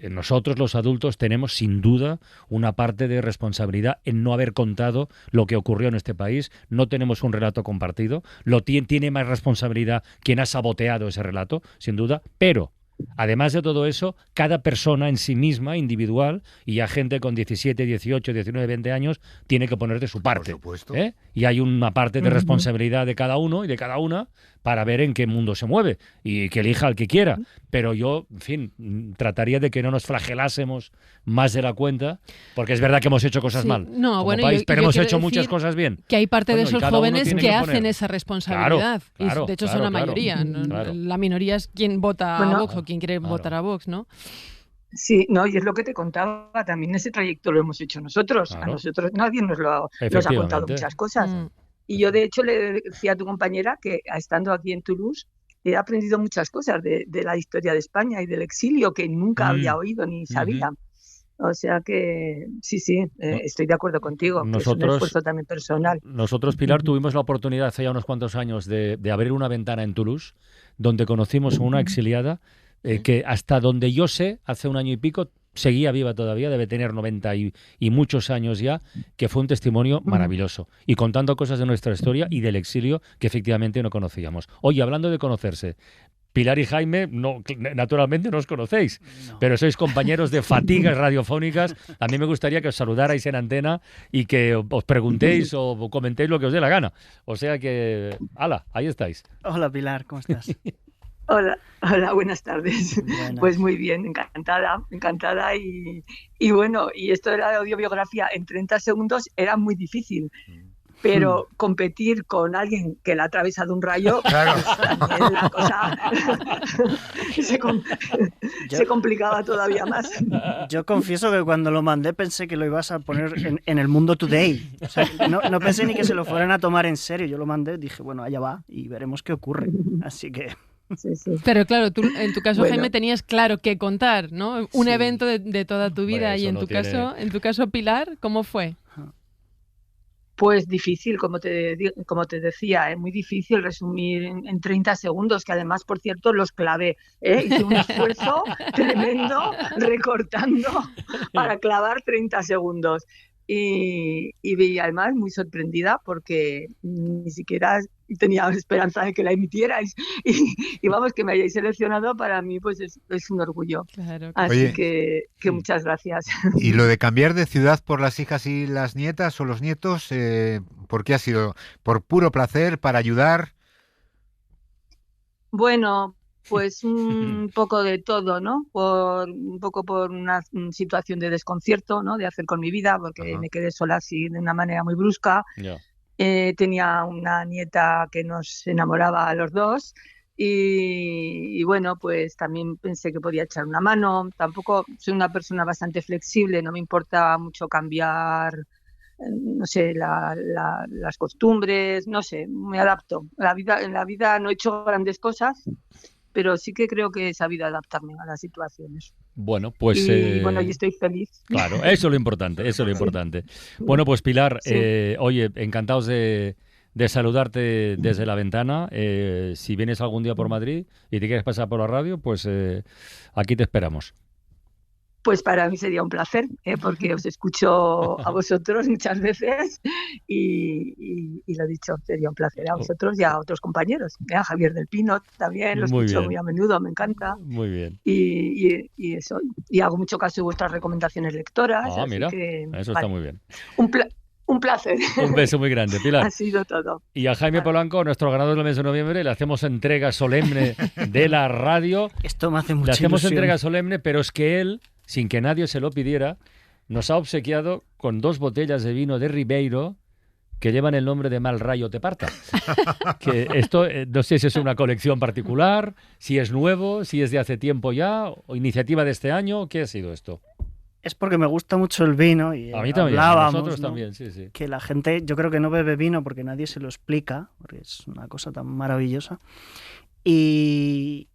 nosotros los adultos tenemos sin duda una parte de responsabilidad en no haber contado lo que ocurrió en este país. No tenemos un relato compartido. Tiene más responsabilidad quien ha saboteado ese relato, sin duda, pero además de todo eso, cada persona en sí misma, individual, y ya gente con 17, 18, 19, 20 años, tiene que poner de su parte. Por supuesto. Y hay una parte de responsabilidad de cada uno y de cada una para ver en qué mundo se mueve y que elija al que quiera. Pero yo, en fin, trataría de que no nos flagelásemos más de la cuenta, porque es verdad que hemos hecho cosas mal como país, pero hemos hecho muchas cosas bien. Que hay parte de esos jóvenes que hacen esa Claro, responsabilidad. Y de hecho son la mayoría. Claro. La minoría es quien vota a Vox o quien quiere votar a Vox, ¿no? Sí, no, y es lo que te contaba, también ese trayecto lo hemos hecho nosotros. Claro. A nosotros nadie nos ha contado muchas cosas. Y yo, de hecho, le decía a tu compañera que, estando aquí en Toulouse, he aprendido muchas cosas de la historia de España y del exilio que nunca había oído ni sabía. O sea que sí, estoy de acuerdo contigo, que es un esfuerzo también personal. Nosotros, Pilar, tuvimos la oportunidad hace ya unos cuantos años de abrir una ventana en Toulouse, donde conocimos a una exiliada que, hasta donde yo sé, hace un año y pico, seguía viva todavía, debe tener 90 y muchos años ya, que fue un testimonio maravilloso. Y contando cosas de nuestra historia y del exilio que efectivamente no conocíamos. Oye, hablando de conocerse, Pilar y Jaime, naturalmente no os conocéis, pero sois compañeros de fatigas radiofónicas. A mí me gustaría que os saludarais en antena y que os preguntéis o comentéis lo que os dé la gana. O sea que, ¡hala!, ahí estáis. Hola, Pilar, ¿cómo estás? Hola, buenas tardes. Buenas. Pues muy bien, encantada. Y bueno, y esto de la audiobiografía en 30 segundos era muy difícil. Pero competir con alguien que le ha atravesado un rayo, claro, la cosa se complicaba todavía más. Yo confieso que cuando lo mandé pensé que lo ibas a poner en el Mundo Today. O sea, no pensé ni que se lo fueran a tomar en serio. Yo lo mandé, dije, bueno, allá va y veremos qué ocurre. Así que... Sí. Pero claro, tú en tu caso, Jaime, tenías claro qué contar, ¿no? Un evento de toda tu vida. Bueno, y en tu caso, Pilar, ¿cómo fue? Pues difícil, como te decía, es muy difícil resumir en 30 segundos, que además, por cierto, los clavé. Hice un esfuerzo tremendo recortando para clavar 30 segundos. Y además muy sorprendida porque ni siquiera tenía esperanza de que la emitierais y vamos, que me hayáis seleccionado, para mí pues es un orgullo. Claro. Así Oye, que muchas gracias. ¿Y lo de cambiar de ciudad por las hijas y las nietas o los nietos, por qué ha sido? ¿Por puro placer, para ayudar? Bueno, pues un poco de todo, ¿no? Un poco por una situación de desconcierto, ¿no?, de hacer con mi vida, porque me quedé sola así de una manera muy brusca. Yeah. Tenía una nieta que nos enamoraba a los dos y bueno, pues también pensé que podía echar una mano. Tampoco soy una persona bastante flexible, no me importa mucho cambiar, no sé, las costumbres, no sé, me adapto. En la vida no he hecho grandes cosas, pero sí que creo que he sabido adaptarme a las situaciones. Bueno, pues... Y bueno, yo estoy feliz. Claro, eso es lo importante, eso es lo importante. Bueno, pues Pilar, oye, encantados de saludarte desde La Ventana. Si vienes algún día por Madrid y te quieres pasar por la radio, pues aquí te esperamos. Pues para mí sería un placer, porque os escucho a vosotros muchas veces y lo dicho, sería un placer a vosotros y a otros compañeros. A Javier del Pino también, lo escucho muy a menudo, me encanta. Muy bien. Y eso, y hago mucho caso de vuestras recomendaciones lectoras. Ah, mira, eso está muy bien. Un placer. Un beso muy grande, Pilar. Ha sido todo. Y a Jaime Polanco, nuestro ganador del mes de noviembre, le hacemos entrega solemne de la radio. Esto me hace mucha Le hacemos ilusión. entrega solemne, pero es que él, sin que nadie se lo pidiera, nos ha obsequiado con 2 botellas de vino de Ribeiro que llevan el nombre de Mal Rayo Te Parta. Que esto, no sé si es una colección particular, si es nuevo, si es de hace tiempo ya, o iniciativa de este año. ¿Qué ha sido esto? Es porque me gusta mucho el vino y a mí también, hablábamos, nosotros ¿no? también, sí, sí. Que la gente, yo creo que no bebe vino porque nadie se lo explica, porque es una cosa tan maravillosa. Y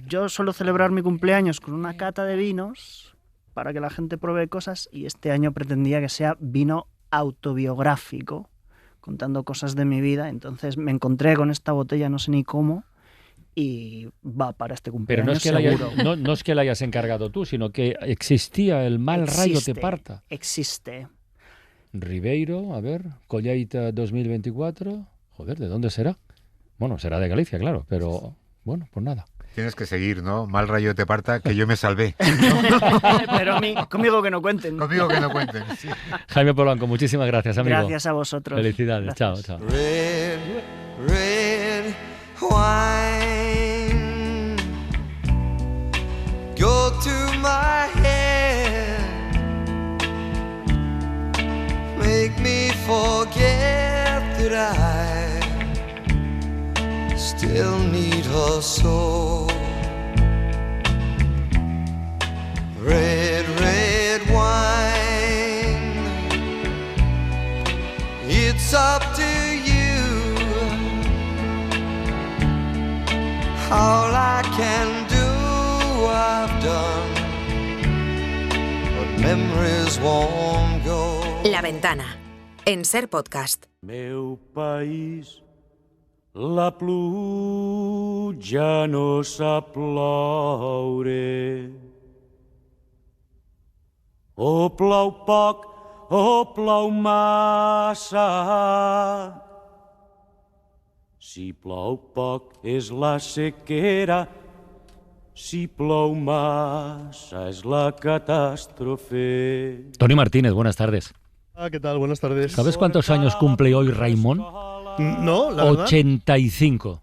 yo suelo celebrar mi cumpleaños con una cata de vinos para que la gente pruebe cosas, y este año pretendía que sea vino autobiográfico, contando cosas de mi vida. Entonces me encontré con esta botella, no sé ni cómo, y va para este cumpleaños. Pero no es que la hayas encargado tú, sino que existía el Mal Rayo Te Parta. Existe. Ribeiro, a ver, Colleita 2024. Joder, ¿de dónde será? Bueno, será de Galicia, claro, pero bueno, pues nada. Tienes que seguir, ¿no? Mal Rayo Te Parta, que yo me salvé. Pero conmigo que no cuenten. Conmigo que no cuenten, sí. Jaime Polanco, muchísimas gracias, amigo. Gracias a vosotros. Felicidades, Gracias. Chao. Red, red wine, go to my head, make me forget that I still need her so. Red, red wine, it's up to you. All I can do, I've done, but memories won't go. La Ventana, en Ser Podcast. Meu país, la pluja no sap ploure. O plou poc o plou massa. Si plou poc és la sequera, si plou massa és la catàstrofe. Tony Martínez, buenas tardes. ¿Qué tal? Buenas tardes. ¿Sabes cuántos años cumple hoy Raimón? No, la verdad. 85.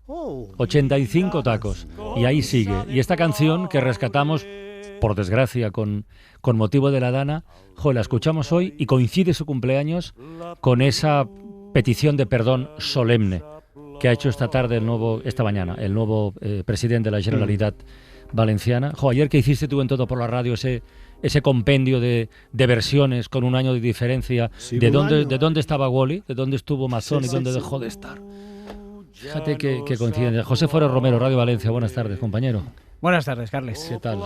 85 tacos. Y ahí sigue. Y esta canción que rescatamos, por desgracia, con motivo de la Dana, la escuchamos hoy y coincide su cumpleaños con esa petición de perdón solemne que ha hecho esta mañana, el nuevo presidente de la Generalitat Valenciana. Ayer que hiciste tú en Todo por la Radio ese compendio de versiones con un año de diferencia, sí, ¿de dónde estaba Wally? ¿De dónde estuvo Mazón? ¿Y dónde dejó de estar? Fíjate qué coincidencia. José Forés Romero, Radio Valencia, buenas tardes, compañero. Buenas tardes, Carles. ¿Qué tal?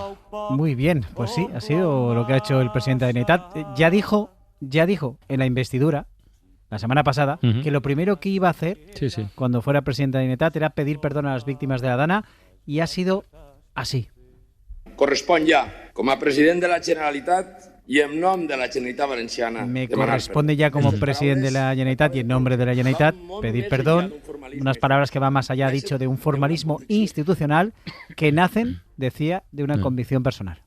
Muy bien, pues sí, ha sido lo que ha hecho el presidente de la Generalitat. Ya dijo en la investidura, la semana pasada, que lo primero que iba a hacer cuando fuera presidente de la Generalitat era pedir perdón a las víctimas de la Dana, y ha sido así. Correspon ja, com a president de la Generalitat i en nom de la Generalitat Valenciana. Me corresponde ya como presidente de la Generalitat y en nombre de la Generalitat pedir perdón, unas palabras que van más allá, dicho, de un formalismo institucional que nacen, decía, de una convicción personal.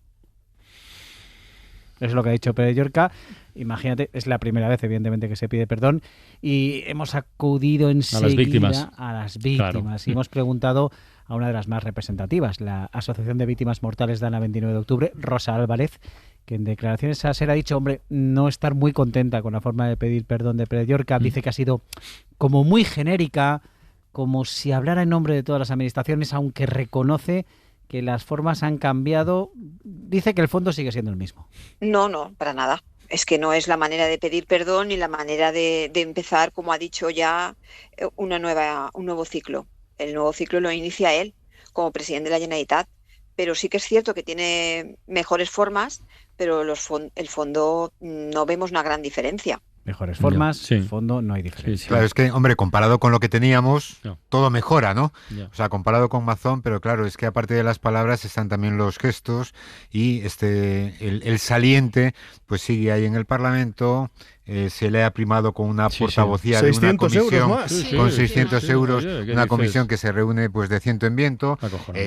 Es lo que ha dicho Pere Llorca. Imagínate, es la primera vez, evidentemente, que se pide perdón, y hemos acudido enseguida a las víctimas. Claro. Y hemos preguntado a una de las más representativas, la Asociación de Víctimas Mortales Dana 29 de Octubre, Rosa Álvarez, que en declaraciones a SER ha dicho, hombre, no estar muy contenta con la forma de pedir perdón de Pérez Llorca. Dice que ha sido como muy genérica, como si hablara en nombre de todas las administraciones, aunque reconoce que las formas han cambiado. Dice que el fondo sigue siendo el mismo. No, para nada. Es que no es la manera de pedir perdón ni la manera de empezar, como ha dicho ya, un nuevo ciclo. El nuevo ciclo lo inicia él como presidente de la Generalitat, pero sí que es cierto que tiene mejores formas, pero el fondo no vemos una gran diferencia. Mejores formas, el fondo no hay diferencia. Claro, es que, hombre, comparado con lo que teníamos, todo mejora, ¿no? Ya. O sea, comparado con Mazón, pero claro, es que aparte de las palabras están también los gestos y el saliente pues sigue ahí en el Parlamento, se le ha primado con una portavocía de una comisión con 600 euros, una comisión que se reúne pues de ciento en viento.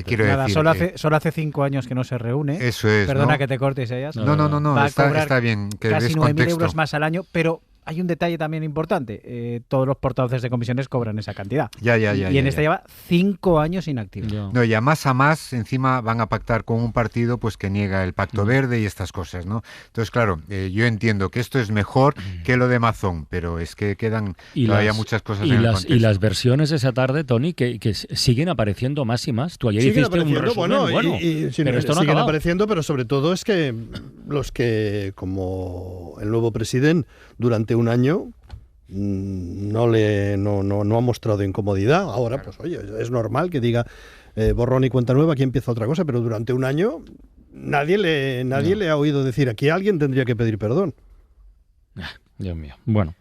Quiero decir, solo hace 5 años que no se reúne. Eso es, Perdona, ¿no? Que te cortes ellas. No, está bien. Que casi des 9.000 contexto. euros más al año, pero hay un detalle también importante. Todos los portavoces de comisiones cobran esa cantidad. Ya, y en esta lleva 5 años inactivo. No, y a más, encima van a pactar con un partido pues que niega el Pacto Verde y estas cosas, ¿no? Entonces, claro, yo entiendo que esto es mejor que lo de Mazón, pero es que quedan todavía muchas cosas en el contexto. Y las versiones de esa tarde, Toni, que siguen apareciendo más y más. Tú ayer hiciste un resumen, pero esto no siguen ha apareciendo, pero sobre todo es que los que, como el nuevo presidente, durante un año no ha mostrado incomodidad. Ahora, pues oye, es normal que diga borrón y cuenta nueva, aquí empieza otra cosa, pero durante un año nadie le ha oído decir, aquí alguien tendría que pedir perdón. Dios mío. Bueno.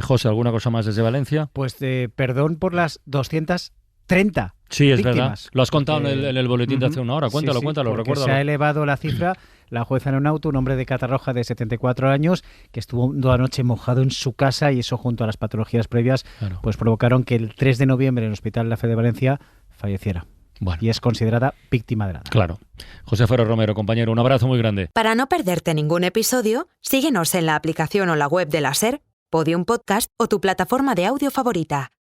José, ¿alguna cosa más desde Valencia? Pues perdón por las 230 Sí, es víctimas. verdad. Lo has contado en el boletín de hace una hora. Cuéntalo, recuérdalo. Se ha elevado la cifra. La jueza en un auto, un hombre de Catarroja de 74 años, que estuvo toda la noche mojado en su casa, y eso junto a las patologías previas, pues provocaron que el 3 de noviembre en el Hospital La Fe de Valencia falleciera. Bueno. Y es considerada víctima de nada. Claro. José Ferro Romero, compañero, un abrazo muy grande. Para no perderte ningún episodio, síguenos en la aplicación o la web de la SER, Podium Podcast o tu plataforma de audio favorita.